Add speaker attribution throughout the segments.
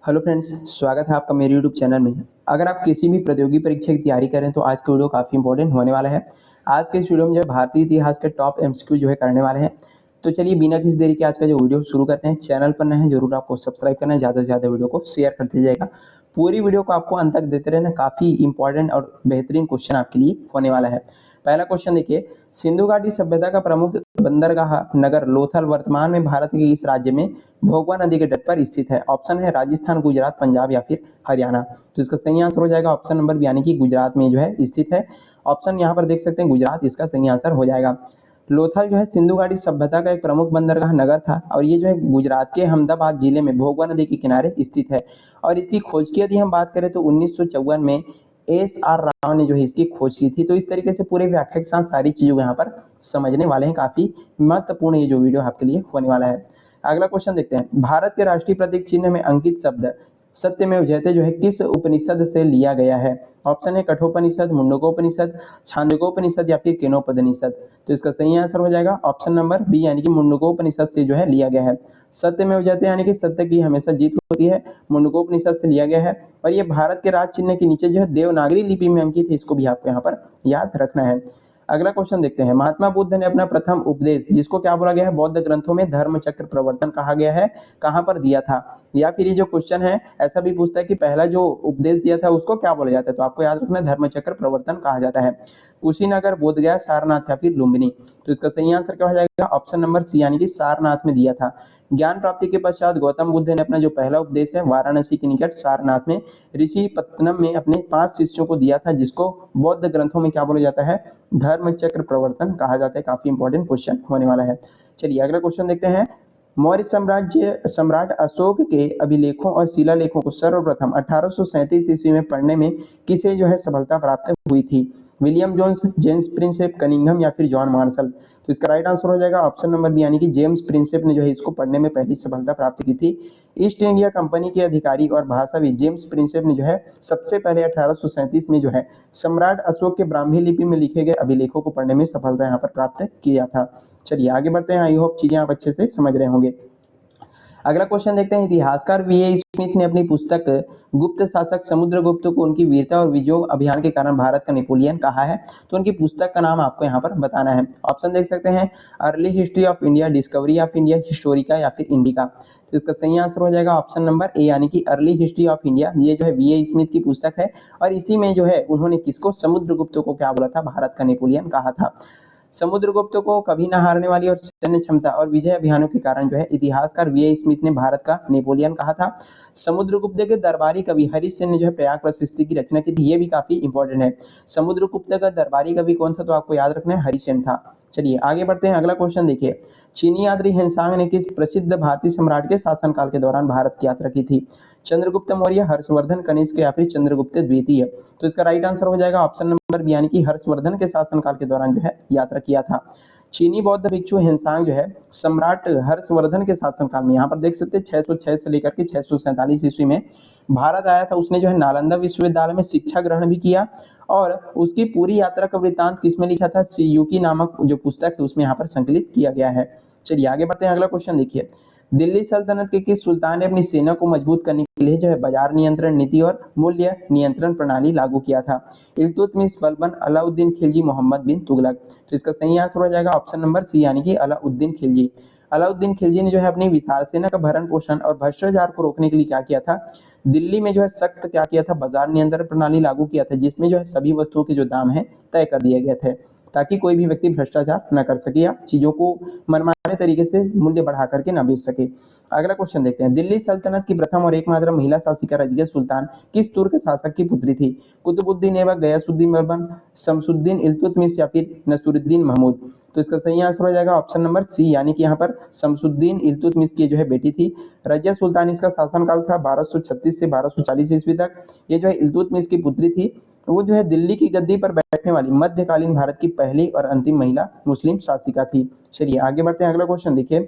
Speaker 1: Hello friends, स्वागत है आपका मेरे यूट्यूब चैनल में। अगर आप किसी भी प्रतियोगी परीक्षा की तैयारी करें तो आज का वीडियो काफ़ी इंपॉर्टेंट होने वाला है। आज के इस वीडियो में जो है भारतीय इतिहास के टॉप एमसीक्यू जो है करने वाले हैं। तो चलिए बिना किसी देरी के आज का जो वीडियो शुरू करते हैं। चैनल पर नए हैं जरूर आपको सब्सक्राइब करना है, ज़्यादा से ज़्यादा वीडियो को शेयर कर दीजिएगा। पूरी वीडियो को आपको अंत तक देते रहना, काफ़ी इंपॉर्टेंट और बेहतरीन क्वेश्चन आपके लिए होने वाला है। पहला क्वेश्चन देखिए, सिंधु घाटी सभ्यता का प्रमुख बंदरगाह नगर लोथल वर्तमान में भारत के इस राज्य में भोगवा नदी के तट पर स्थित है। ऑप्शन है राजस्थान, गुजरात, पंजाब या फिर हरियाणा। तो इसका सही आंसर हो जाएगा ऑप्शन नंबर बी, यानी कि गुजरात में जो है स्थित है। ऑप्शन यहाँ पर देख सकते हैं गुजरात, इसका सही आंसर हो जाएगा। लोथल जो है सिंधु घाटी सभ्यता का एक प्रमुख बंदरगाह नगर था और ये जो है गुजरात के अहमदाबाद जिले में भोगवा नदी के किनारे स्थित है। और इसकी खोज की यदि हम बात करें तो 1954 में एस.आर. राव ने जो है इसकी खोज की थी। तो इस तरीके से पूरे व्याख्या के साथ सारी चीजों को यहाँ पर समझने वाले हैं। काफी महत्वपूर्ण ये जो वीडियो आपके लिए होने वाला है। अगला क्वेश्चन देखते हैं, भारत के राष्ट्रीय प्रतीक चिन्ह में अंकित शब्द सत्यमेव जयते जो है किस उपनिषद से लिया गया है। ऑप्शन है कठोपनिषद, मुंडकोपनिषद, छांदोग्योपनिषद या फिर केनोपनिषद। तो इसका सही आंसर हो जाएगा ऑप्शन नंबर बी, यानी कि मुंडकोपनिषद से जो है लिया गया है। सत्यमेव जयते यानी कि सत्य की हमेशा जीत होती है, मुंडकोपनिषद से लिया गया है। और ये भारत के राज चिन्ह के नीचे जो है देवनागरी लिपि में अंकित है, इसको भी आपको यहाँ पर याद रखना है। अगला क्वेश्चन देखते हैं, महात्मा बुद्ध ने अपना प्रथम उपदेश, जिसको क्या बोला गया है बौद्ध ग्रंथों में धर्म चक्र प्रवर्तन कहा गया है, कहां पर दिया था। या फिर ये जो क्वेश्चन है ऐसा भी पूछता है कि पहला जो उपदेश दिया था उसको क्या बोला जाता है। तो आपको याद रखना है धर्म चक्र प्रवर्तन कहा जाता है। कुशीनगर, बोधगया, सारनाथ या फिर लुम्बिनी। तो इसका सही आंसर क्या हो जाएगा ऑप्शन नंबर सी, यानी कि सारनाथ में दिया था। ज्ञान प्राप्ति के पश्चात गौतम बुद्ध ने अपना जो पहला उपदेश है वाराणसी के निकट सारनाथ में ऋषि पत्तनम में अपने 5 शिष्यों को दिया था, जिसको बौद्ध ग्रंथों में क्या बोला जाता है धर्म चक्र प्रवर्तन कहा जाता है। काफी इंपॉर्टेंट क्वेश्चन होने वाला है। चलिए अगला क्वेश्चन देखते हैं, मौर्य साम्राज्य सम्राट अशोक के अभिलेखों और शिलालेखों को सर्वप्रथम 1837 ईस्वी में पढ़ने में किसे जो है सफलता प्राप्त हुई थी। William Jones, James Prinsep, Cunningham या फिर जॉन मार्शल। तो इसका राइट आंसर हो जाएगा ऑप्शन नंबर बी, यानी कि जेम्स प्रिंसेप ने जो है इसको पढ़ने में पहली सफलता प्राप्त की थी। ईस्ट इंडिया कंपनी के अधिकारी और भाषाविद जेम्स प्रिंसेप ने जो है सबसे पहले 1837 में जो है सम्राट अशोक के ब्राह्मी लिपि में लिखे गए अभिलेखों को पढ़ने में सफलता यहाँ पर प्राप्त किया था। चलिए आगे बढ़ते हैं, आई होप चीजें आप अच्छे से समझ रहे होंगे। अगला क्वेश्चन देखते हैं, इतिहासकार वी.ए. स्मिथ ने अपनी पुस्तक गुप्त शासक समुद्रगुप्त को उनकी वीरता और विजय अभियान के कारण भारत का नेपोलियन कहा है। तो उनकी पुस्तक का नाम आपको यहाँ पर बताना है। ऑप्शन देख सकते हैं, early history of India, discovery of India, Historica या फिर इंडिका। तो इसका सही आंसर हो जाएगा ऑप्शन नंबर ए, यानी कि अर्ली हिस्ट्री ऑफ इंडिया। ये जो है वी.ए. स्मिथ की पुस्तक है और इसी में जो है उन्होंने किसको समुद्रगुप्त को क्या बोला था, भारत का नेपोलियन कहा था। समुद्रगुप्त को कभी न हारने वाली और सैन्य क्षमता और विजय अभियानों के कारण जो है इतिहासकार वी.ए. स्मिथ ने भारत का नेपोलियन कहा था। समुद्रगुप्त के दरबारी कवि हरिश्चंद्र ने जो है प्रयाग प्रशस्ति की रचना की थी, ये भी काफी इंपॉर्टेंट है। समुद्रगुप्त का दरबारी कवि कौन था, तो आपको याद रखना है हरिश्चंद्र था। चलिए आगे बढ़ते हैं, अगला क्वेश्चन देखिए, चीनी यात्री हिंसांग ने किस प्रसिद्ध भारतीय सम्राट के शासनकाल के दौरान भारत की यात्रा की थी। चंद्रगुप्त मौर्य, हर्षवर्धन, कनिष्क या फिर चंद्रगुप्त द्वितीय। तो इसका राइट आंसर हो जाएगा ऑप्शन नंबर बी, यानी कि हर्षवर्धन के शासनकाल के दौरान जो है यात्रा किया था। चीनी बौद्ध भिक्षु हिंसांग जो है सम्राट हर्षवर्धन के शासनकाल में, यहाँ पर देख सकते हैं 606 से लेकर के 647 ईस्वी में भारत आया था। उसने जो है नालंदा विश्वविद्यालय में शिक्षा ग्रहण भी किया और उसकी पूरी यात्रा का वृत्तांत किसमें लिखा था, सीयूकी नामक जो पुस्तक है उसमें यहाँ पर संकलित किया गया है। चलिए आगे बढ़ते हैं, अगला क्वेश्चन देखिए, दिल्ली सल्तनत के किस सुल्तान ने अपनी सेना को मजबूत करने के लिए जो है बाजार नियंत्रण नीति और मूल्य नियंत्रण प्रणाली लागू किया था। इल्तुतमिश, बलबन, अलाउद्दीन खिलजी, मोहम्मद बिन तुगलक। तो इसका सही आंसर हो जाएगा ऑप्शन नंबर सी, यानी कि अलाउद्दीन खिलजी। अलाउद्दीन खिलजी ने जो है अपनी विशाल सेना का भरण पोषण और भ्रष्टाचार को रोकने के लिए क्या किया था, दिल्ली में जो है सख्त क्या किया था, बाजार नियंत्रण प्रणाली लागू किया था, जिसमें जो है सभी वस्तुओं के जो दाम है तय कर दिए गए थे, ताकि कोई भी व्यक्ति भ्रष्टाचार न कर सके या चीजों को मनमाने तरीके से मूल्य बढ़ा करके न बेच सके। अगला क्वेश्चन देखते हैं, दिल्ली सल्तनत की प्रथम और एकमात्र महिला शासिका रजिया सुल्तान किस तुर्क शासक की पुत्री थी। कुतुबुद्दीन ऐबक, गयासुद्दीन बलबन, शमसुद्दीन इल्तुतमिश या फिर नसरुद्दीन महमूद। तो इसका सही आंसर हो जाएगा ऑप्शन नंबर सी, यानी कि यहाँ पर शमसुद्दीन इल्तुतमिश की जो है बेटी थी। रजिया सुल्तान, इसका शासनकाल था 1236 से 1240 ईस्वी तक। ये जो है इल्तुतमिश की पुत्री थी। वो जो है दिल्ली की गद्दी पर बैठने वाली मध्यकालीन भारत की पहली और अंतिम महिला मुस्लिम शासिका थी। चलिए आगे बढ़ते हैं, अगला क्वेश्चन देखिए,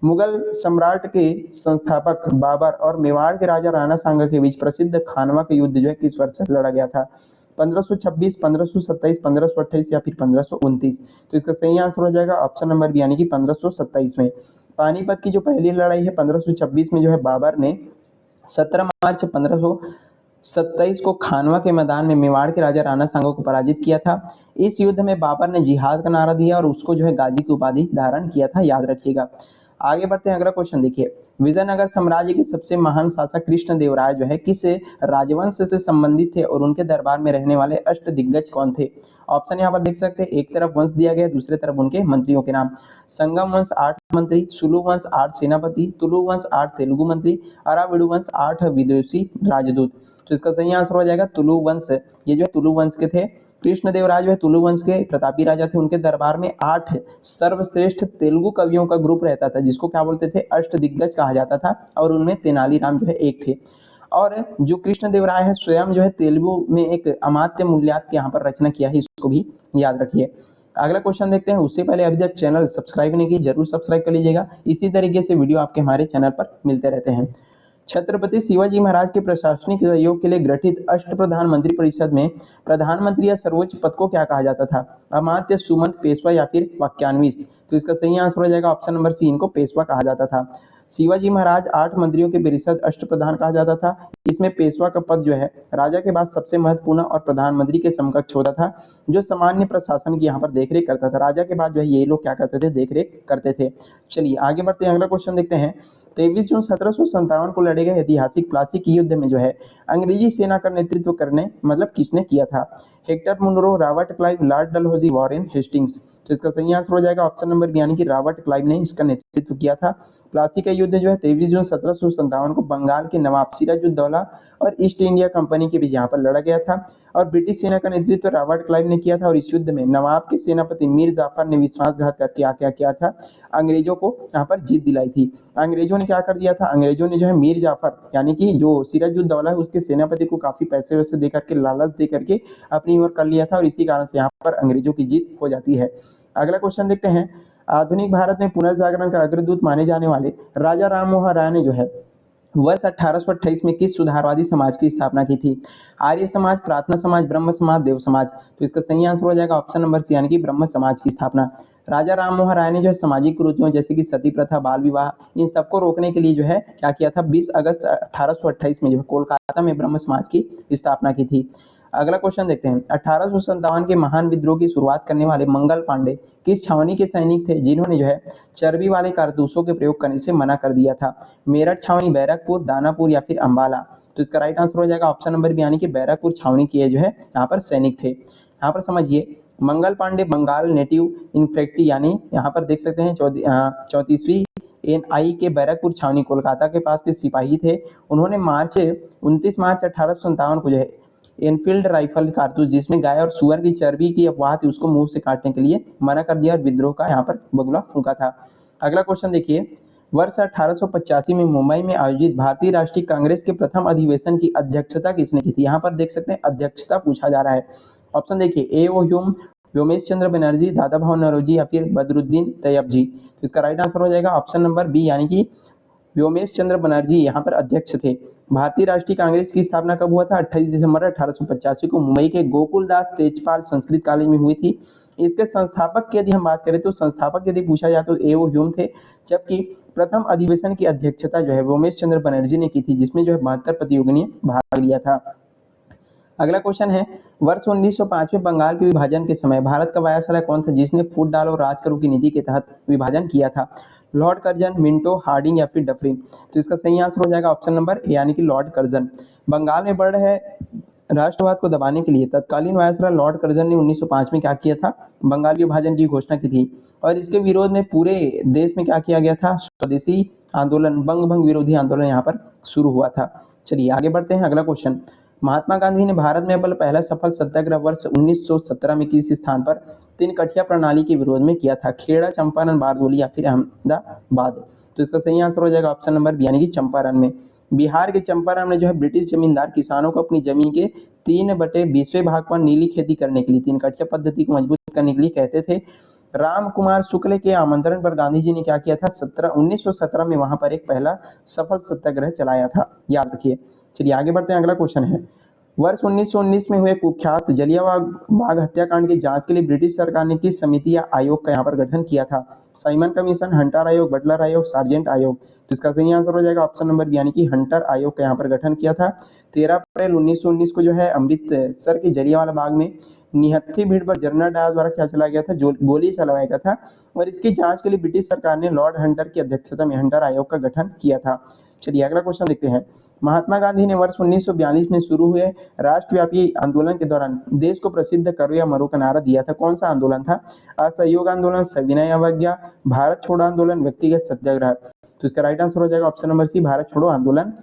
Speaker 1: मुगल सम्राट के संस्थापक बाबर और मेवाड़ के राजा राणा सांगा के बीच प्रसिद्ध खानवा का युद्ध जो है किस वर्ष लड़ा गया था। 1526, 1527, 1528 या फिर 1529। तो इसका सही आंसर हो जाएगा ऑप्शन नंबर बी, यानी कि 1527 में। पानीपत की जो पहली लड़ाई है 1526 में जो है बाबर ने 17 मार्च 1527 को खानवा के मैदान में मेवाड़ के राजा राणा सांगा को पराजित किया था। इस युद्ध में बाबर ने जिहाद का नारा दिया और उसको जो है गाजी की उपाधि धारण किया था, याद रखिएगा। आगे बढ़ते हैं, अगला क्वेश्चन देखिए। विजयनगर साम्राज्य के सबसे महान शासक कृष्णदेवराय जो है किस राजवंश से संबंधित थे और उनके दरबार में रहने वाले अष्ट दिग्गज कौन थे? ऑप्शन यहाँ पर देख सकते हैं, एक तरफ वंश दिया गया, दूसरे तरफ उनके मंत्रियों के नाम। संगम वंश 8 मंत्री, सुलु वंश 8 सेनापति, तुलु वंश 8 तेलुगु मंत्री, अराविडु वंश 8 विदेशी राजदूत। तो इसका सही आंसर हो जाएगा तुलु वंश। ये जो तुलु वंश के थे, कृष्णदेवराय जो है तुलु वंश के प्रतापी राजा थे। उनके दरबार में 8 सर्वश्रेष्ठ तेलुगु कवियों का ग्रुप रहता था, जिसको क्या बोलते थे, अष्ट दिग्गज कहा जाता था, और उनमें तेनालीराम जो है एक थे। और जो कृष्णदेवराय है स्वयं जो है तेलुगु में एक अमात्य मूल्यात यहाँ पर रचना किया है, इसको भी याद रखिए। अगला क्वेश्चन देखते हैं। उससे पहले अभी तक चैनल सब्सक्राइब नहीं की, जरूर सब्सक्राइब कर लीजिएगा। इसी तरीके से वीडियो आपके हमारे चैनल पर मिलते रहते हैं। छत्रपति शिवाजी महाराज के प्रशासनिक सहयोग के लिए गठित अष्टप्रधान मंत्री परिषद में प्रधानमंत्री या सर्वोच्च पद को क्या कहा जाता था? अमात्य, सुमंत, पेशवा या फिर वाक्यान्वित? तो इसका सही आंसर हो जाएगा ऑप्शन नंबर सी, इनको पेशवा कहा जाता था। शिवाजी महाराज 8 मंत्रियों के परिषद अष्टप्रधान कहा जाता था। इसमें पेशवा का पद जो है राजा के बाद सबसे महत्वपूर्ण और प्रधानमंत्री के समकक्ष होता था, जो सामान्य प्रशासन की यहाँ पर देखरेख करता था। राजा के बाद जो है ये लोग क्या करते थे, देखरेख करते थे। चलिए आगे बढ़ते हैं, अगला क्वेश्चन देखते हैं। 23 जून 1757 को लड़े गए ऐतिहासिक प्लासी के युद्ध में जो है अंग्रेजी सेना का नेतृत्व करने मतलब किसने किया था? Hector Munro, Robert Clive, Lord Dalhousie, Warren Hastings? तो इसका सही आंसर हो जाएगा ऑप्शन नंबर बी, यानी कि रॉबर्ट क्लाइव ने इसका नेतृत्व किया था। प्लासी का युद्ध जो है 23 जून 1757 को बंगाल के नवाब सिराजुद्दौला और ईस्ट इंडिया कंपनी के बीच यहाँ पर लड़ा गया था, और ब्रिटिश सेना का नेतृत्व रॉबर्ट क्लाइव ने किया था। और इस युद्ध में नवाब के सेनापति मीर जाफर ने विश्वासघात करके क्या किया था, अंग्रेजों को यहाँ पर जीत दिलाई थी। अंग्रेजों ने क्या कर दिया था, अंग्रेजों ने जो है मीर जाफर यानी कि जो सिराजुद्दौला है उसके सेनापति को काफी पैसे वैसे दे करके, लालच दे करके अपनी ओर कर लिया था, और इसी कारण से यहाँ पर अंग्रेजों की जीत हो जाती है। अगला क्वेश्चन देखते हैं। आधुनिक भारत में पुनर्जागरण का अग्रदूत माने जाने वाले राजा राम मोहन राय ने जो है वर्ष 1828 में किस सुधारवादी समाज की स्थापना की थी? आर्य समाज, प्रार्थना समाज, ब्रह्म समाज, देव समाज? तो इसका सही आंसर हो जाएगा ऑप्शन नंबर सी, यानी कि ब्रह्म समाज की स्थापना। राजा राम मोहन राय ने जो है सामाजिक कुरीतियों जैसे कि सती प्रथा, बाल विवाह, इन सबको रोकने के लिए जो है क्या किया था, 20 अगस्त 1828 में जो है कोलकाता में ब्रह्म समाज की स्थापना की थी। अगला क्वेश्चन देखते हैं। 1857 के महान विद्रोह की शुरुआत करने वाले मंगल पांडे किस छावनी के सैनिक थे, जिन्होंने जो है चर्बी वाले कारतूसों के प्रयोग करने से मना कर दिया था? मेरठ छावनी, बैरकपुर, दानापुर या फिर अंबाला? तो इसका राइट आंसर हो जाएगा ऑप्शन नंबर बी, यानी कि बैरकपुर छावनी के जो है यहाँ पर सैनिक थे। यहाँ पर समझिए, मंगल पांडे बंगाल नेटिव इन्फेक्टी यानी यहाँ पर देख सकते हैं 34वीं NI के बैरकपुर छावनी कोलकाता के पास के सिपाही थे। उन्होंने 29 मार्च 1857 को जो है एनफील्ड राइफल कारतूस जिसमें गाय और सुअर की चर्बी की अफवाह थी उसको मुंह से काटने के लिए मना कर दिया और विद्रोह का यहाँ पर बगुला फूंका था। अगला क्वेश्चन देखिए। वर्ष 1885 में मुंबई में आयोजित भारतीय राष्ट्रीय कांग्रेस के प्रथम अधिवेशन की अध्यक्षता किसने की थी? यहाँ पर देख सकते हैं अध्यक्षता पूछा जा रहा है। ऑप्शन देखिए, A.O. ह्यूम, व्योमेश चंद्र बनर्जी, दादा भाव नौरोजी या फिर बदरुद्दीन तैयब जी? तो इसका राइट आंसर हो जाएगा ऑप्शन नंबर बी, यानी कि व्योमेश चंद्र बनर्जी यहाँ पर अध्यक्ष थे। भारतीय राष्ट्रीय कांग्रेस की स्थापना कब हुआ था? 28 दिसंबर 1885 को मुंबई के गोकुलदास तेजपाल संस्कृत कॉलेज में हुई थी। इसके संस्थापक की यदि हम बात करें तो संस्थापक यदि पूछा जाए तो A.O. ह्यूम थे, जबकि प्रथम अधिवेशन की अध्यक्षता जो है व्योमेश चंद्र बनर्जी ने की थी, जिसमें जो है 72 प्रतियोगियों ने भाग लिया था। अगला क्वेश्चन है, वर्ष 1905 में बंगाल के विभाजन के समय भारत का वायसराय कौन था जिसने फूट डालो और राज करो की नीति के तहत विभाजन किया था? लॉर्ड कर्जन, मिंटो, हार्डिंग या फिर डफरिन? तो इसका सही आंसर हो जाएगा ऑप्शन नंबर ए, यानी कि लॉर्ड कर्जन। बंगाल में बढ़ रहे राष्ट्रवाद को दबाने के लिए तत्कालीन वायसराय लॉर्ड कर्जन ने 1905 में क्या किया था, बंगाल विभाजन की घोषणा की थी, और इसके विरोध में पूरे देश में क्या किया गया था, स्वदेशी आंदोलन, बंग भंग विरोधी आंदोलन यहाँ पर शुरू हुआ था। चलिए आगे बढ़ते हैं। अगला क्वेश्चन, महात्मा गांधी ने भारत में अपना पहला सफल सत्याग्रह वर्ष 1917 में किस स्थान पर तीन कठिया प्रणाली के विरोध में किया था? खेड़ा, चंपारण, बारडोली या फिर अहमदाबाद? तो इसका सही आंसर हो जाएगा ऑप्शन नंबर बी, यानी कि चंपारण में। बिहार के चंपारण में जो है ब्रिटिश जमींदार किसानों को अपनी जमीन के 3/20 भाग पर नीली खेती करने के लिए तीन कठिया पद्धति को मजबूत करने के लिए कहते थे। राम कुमार शुक्ल के आमंत्रण पर गांधी जी ने क्या किया था, 1917 में वहां पर एक पहला सफल सत्याग्रह चलाया था, याद रखिए। चलिए आगे बढ़ते हैं। अगला क्वेश्चन है, वर्ष 1919 में हुए कुख्यात जलियांवाला बाग हत्याकांड की जांच के लिए ब्रिटिश सरकार ने किस समिति या आयोग का यहाँ पर गठन किया था? साइमन कमीशन, हंटर आयोग, बटलर आयोग, सार्जेंट आयोग। तो इसका सही आंसर हो जाएगा ऑप्शन नंबर बी यानी कि हंटर आयोग का यहाँ पर गठन किया था। 13 अप्रैल 1919 को जो है अमृतसर के जलियांवाला बाग में निहत्थी भीड़ पर जनरल डायर द्वारा क्या चलाया गया था, जो गोली चलाया गया था, और इसकी जांच के लिए ब्रिटिश सरकार ने लॉर्ड हंटर की अध्यक्षता में हंटर आयोग का गठन किया था। चलिए अगला क्वेश्चन देखते हैं। महात्मा गांधी ने वर्ष 1942 में शुरू हुए राष्ट्रव्यापी आंदोलन के दौरान देश को प्रसिद्ध करो या मरो का नारा दिया था। कौन सा आंदोलन था? असहयोग आंदोलन, सविनय अवज्ञा, भारत छोड़ो आंदोलन, व्यक्तिगत सत्याग्रह। तो इसका राइट आंसर हो जाएगा ऑप्शन नंबर सी, भारत छोड़ो आंदोलन।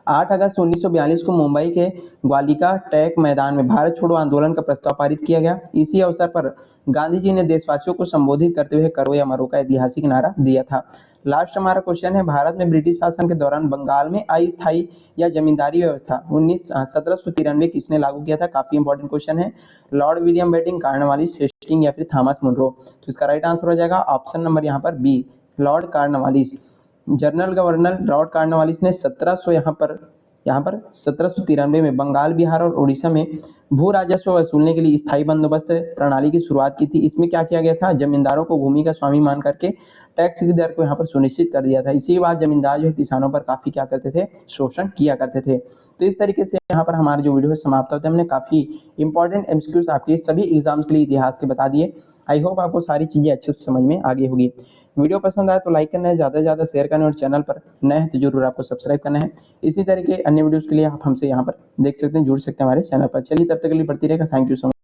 Speaker 1: 8 अगस्त 1942 को मुंबई के ग्वालिका टैंक मैदान में भारत छोड़ो आंदोलन का प्रस्ताव पारित किया गया। इसी अवसर पर गांधी जी ने देशवासियों को संबोधित करते हुए करो या मरो का ऐतिहासिक नारा दिया था। लास्ट हमारा क्वेश्चन है, भारत में ब्रिटिश शासन के दौरान बंगाल में अस्थायी या जमींदारी व्यवस्था 1793 किसने लागू किया था? काफी इंपॉर्टेंट क्वेश्चन है। Lord William Bentinck, Cornwallis, Hastings या फिर थॉमस मुनरो। तो इसका राइट आंसर हो जाएगा ऑप्शन नंबर यहाँ पर B, Lord Cornwallis. General governor Lord Cornwallis ने 1700 यहाँ पर 1793 में बंगाल, बिहार और उड़ीसा में भू राजस्व वसूलने के लिए स्थायी बंदोबस्त प्रणाली की शुरुआत की थी। इसमें क्या किया गया था? जमींदारों को भूमि का स्वामी मान करके टैक्स की दर को यहाँ पर सुनिश्चित कर दिया था। इसी के बाद जमींदार जो है किसानों पर काफी क्या करते थे? शोषण किया करते थे। तो इस तरीके से यहाँ पर हमारे जो वीडियो समाप्त होते हैं, हमने काफी इंपॉर्टेंट एमसीक्यूज आपके सभी एग्जाम्स के लिए इतिहास के बता दिए। आई होप आपको सारी चीजें अच्छे से समझ में आ गई होगी। वीडियो पसंद आए तो लाइक करना है, ज़्यादा से ज़्यादा शेयर करना है, और चैनल पर नए हैं तो जरूर आपको सब्सक्राइब करना है। इसी तरह के अन्य वीडियोस के लिए आप हमसे यहाँ पर देख सकते हैं, जुड़ सकते हैं हमारे चैनल पर। चलिए तब तक के लिए बढ़ती रहेगा। Thank you so much.